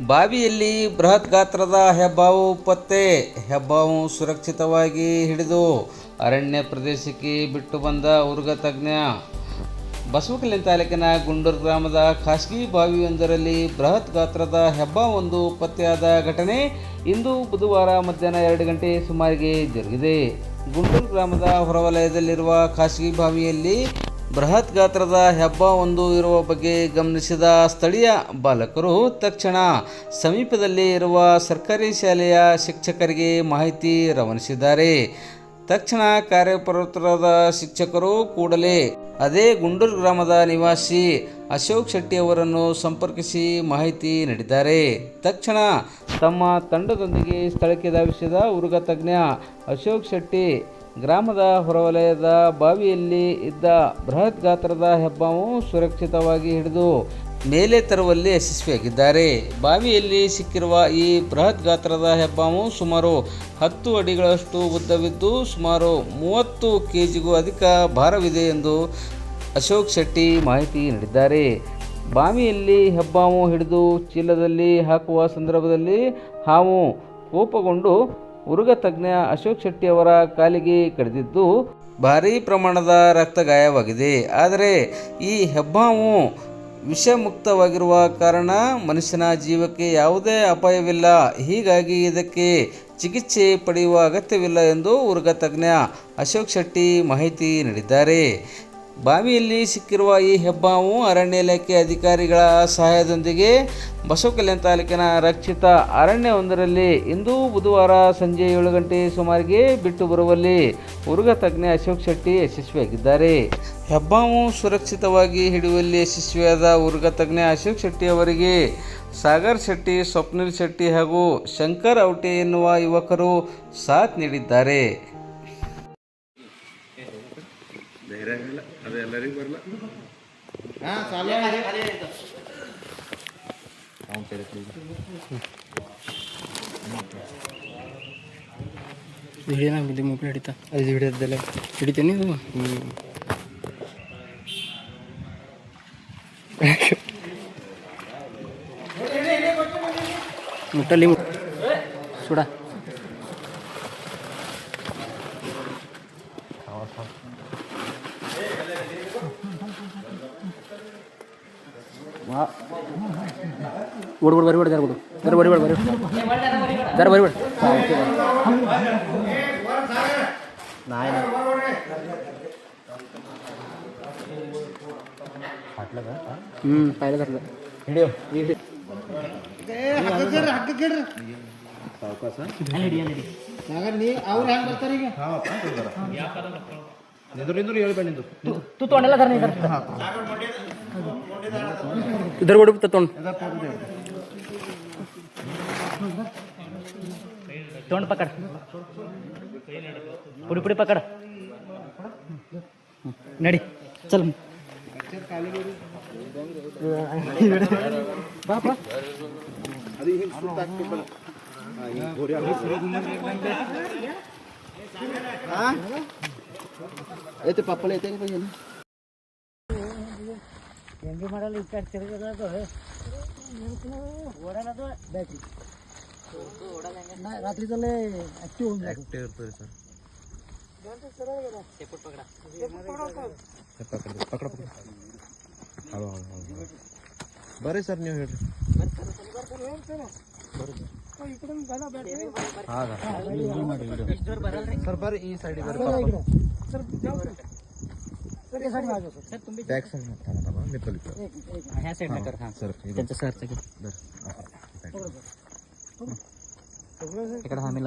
ಬಾವಿಯಲ್ಲಿ ಬೃಹತ್ ಗಾತ್ರದ ಹೆಬ್ಬಾವು ಪತ್ತೆ. ಹೆಬ್ಬಾವು ಸುರಕ್ಷಿತವಾಗಿ ಹಿಡಿದು ಅರಣ್ಯ ಪ್ರದೇಶಕ್ಕೆ ಬಿಟ್ಟು ಬಂದ ಉರುಗ ತಜ್ಞ. ಬಸವಕಲ್ಯಾಣ ತಾಲೂಕಿನ ಗುಂಡೂರು ಗ್ರಾಮದ ಖಾಸಗಿ ಬಾವಿಯೊಂದರಲ್ಲಿ ಬೃಹತ್ ಗಾತ್ರದ ಹೆಬ್ಬಾವೊಂದು ಪತ್ತೆಯಾದ ಘಟನೆ ಇಂದು ಬುಧವಾರ ಮಧ್ಯಾಹ್ನ 2 ಗಂಟೆ ಸುಮಾರಿಗೆ ಜರುಗಿದೆ. ಗುಂಡೂರು ಗ್ರಾಮದ ಹೊರವಲಯದಲ್ಲಿರುವ ಖಾಸಗಿ ಬಾವಿಯಲ್ಲಿ ಬೃಹತ್ ಗಾತ್ರದ ಹೆಬ್ಬಾವೊಂದು ಇರುವ ಬಗ್ಗೆ ಗಮನಿಸಿದ ಸ್ಥಳೀಯ ಬಾಲಕರು ತಕ್ಷಣ ಸಮೀಪದಲ್ಲಿ ಇರುವ ಸರ್ಕಾರಿ ಶಾಲೆಯ ಶಿಕ್ಷಕರಿಗೆ ಮಾಹಿತಿ ರವಾನಿಸಿದ್ದಾರೆ. ತಕ್ಷಣ ಕಾರ್ಯಪ್ರವೃತ್ತರಾದ ಶಿಕ್ಷಕರು ಕೂಡಲೇ ಅದೇ ಗುಂಡೂರು ಗ್ರಾಮದ ನಿವಾಸಿ ಅಶೋಕ್ ಶೆಟ್ಟಿ ಅವರನ್ನು ಸಂಪರ್ಕಿಸಿ ಮಾಹಿತಿ ನೀಡಿದ್ದಾರೆ. ತಕ್ಷಣ ತಮ್ಮ ತಂಡದೊಂದಿಗೆ ಸ್ಥಳಕ್ಕೆ ಧಾವಿಸಿದ ಉರುಗ ತಜ್ಞ ಅಶೋಕ್ ಶೆಟ್ಟಿ ಗ್ರಾಮದ ಹೊರವಲಯದ ಬಾವಿಯಲ್ಲಿ ಇದ್ದ ಬೃಹತ್ ಗಾತ್ರದ ಹೆಬ್ಬಾವು ಸುರಕ್ಷಿತವಾಗಿ ಹಿಡಿದು ಮೇಲೆ ತರುವಲ್ಲಿ ಯಶಸ್ವಿಯಾಗಿದ್ದಾರೆ. ಬಾವಿಯಲ್ಲಿ ಸಿಕ್ಕಿರುವ ಈ ಬೃಹತ್ ಗಾತ್ರದ ಹೆಬ್ಬಾವು ಸುಮಾರು 10 ಅಡಿಗಳಷ್ಟು ಉದ್ದವಿದ್ದು ಸುಮಾರು 30 kgಗೂ ಅಧಿಕ ಭಾರವಿದೆ ಎಂದು ಅಶೋಕ್ ಶೆಟ್ಟಿ ಮಾಹಿತಿ ನೀಡಿದ್ದಾರೆ. ಬಾವಿಯಲ್ಲಿ ಹೆಬ್ಬಾವು ಹಿಡಿದು ಚೀಲದಲ್ಲಿ ಹಾಕುವ ಸಂದರ್ಭದಲ್ಲಿ ಹಾವು ಕೋಪಗೊಂಡು ಉರುಗ ತಜ್ಞ ಅಶೋಕ್ ಶೆಟ್ಟಿ ಅವರ ಕಾಲಿಗೆ ಕಡಿದಿದ್ದು ಭಾರೀ ಪ್ರಮಾಣದ ರಕ್ತ ಗಾಯವಾಗಿದೆ. ಆದರೆ ಈ ಹೆಬ್ಬಾವು ವಿಷಮುಕ್ತವಾಗಿರುವ ಕಾರಣ ಮನುಷ್ಯನ ಜೀವಕ್ಕೆ ಯಾವುದೇ ಅಪಾಯವಿಲ್ಲ. ಹೀಗಾಗಿ ಇದಕ್ಕೆ ಚಿಕಿತ್ಸೆ ಪಡೆಯುವ ಅಗತ್ಯವಿಲ್ಲ ಎಂದು ಉರುಗ ತಜ್ಞ ಅಶೋಕ್ ಶೆಟ್ಟಿ ಮಾಹಿತಿ ನೀಡಿದ್ದಾರೆ. ಬಾವಿಯಲ್ಲಿ ಸಿಕ್ಕಿರುವ ಈ ಹೆಬ್ಬಾವು ಅರಣ್ಯ ಇಲಾಖೆ ಅಧಿಕಾರಿಗಳ ಸಹಾಯದೊಂದಿಗೆ ಬಸವಕಲ್ಯಾಣ ತಾಲೂಕಿನ ರಕ್ಷಿತ ಅರಣ್ಯವೊಂದರಲ್ಲಿ ಇಂದು ಬುಧವಾರ ಸಂಜೆ 7 ಗಂಟೆ ಸುಮಾರಿಗೆ ಬಿಟ್ಟು ಬರುವಲ್ಲಿ ಉರುಗ ತಜ್ಞ ಅಶೋಕ್ ಶೆಟ್ಟಿ ಯಶಸ್ವಿಯಾಗಿದ್ದಾರೆ. ಹೆಬ್ಬಾವು ಸುರಕ್ಷಿತವಾಗಿ ಹಿಡಿಯುವಲ್ಲಿ ಯಶಸ್ವಿಯಾದ ಉರುಗ ತಜ್ಞ ಅಶೋಕ್ ಶೆಟ್ಟಿ ಅವರಿಗೆ ಸಾಗರ್ ಶೆಟ್ಟಿ, ಸ್ವಪ್ನಿಲ್ ಶೆಟ್ಟಿ ಹಾಗೂ ಶಂಕರ್ ಔಟೆ ಎನ್ನುವ ಯುವಕರು ಸಾಥ್ ನೀಡಿದ್ದಾರೆ. ಹಿಡಿತಾ ಅದು ಹಿಡಿಯೋದಲ್ಲ ಹಿಡಿತೇನೆ ಇದು ಮುಟ್ಟಲ್ಲಿ ಸುಡ ಓಡ್ಬಿಡು ಬರಿಬೇಡ ಜರ ಬಿಡು ಜರ ಬರಿಬೇಡ ಜರ ಬರಿಬೇಡ ಪಾಯ್ಲ ಧರ್ಲ ಹಿಡಿಯೋ ಅವ್ರು ಹೆಂಗೆ ಬರ್ತಾರೆ ಈಗ तू तोंडाला धर नाही इधर ओढ तोंड तोंड पकड़ पुढे पुढे पकड़ नडी चल बापा येते पप्पाला येते का पाहिजे ना ಹೆಂಗೆ ಮಾಡಲ್ಲ ಈ ಕಡೆ ತಿರುಗೋದು ಓಡಲ್ಲ ಅದು ಬ್ಯಾಟ್ರಿ ರಾತ್ರಿದಲ್ಲೇ ಆಕ್ಟಿವ್ ಇರ್ತದೆ ಸರ್ ಪಕಡ ಬರ್ರಿ ಸರ್ ನೀವು ಹೇಳ್ರಿ सर बर ई साइड सर बॅक साइड मी पलीकडे ह्या साइडला कर. हां सर त्यांचं सरचं इकडे हा मी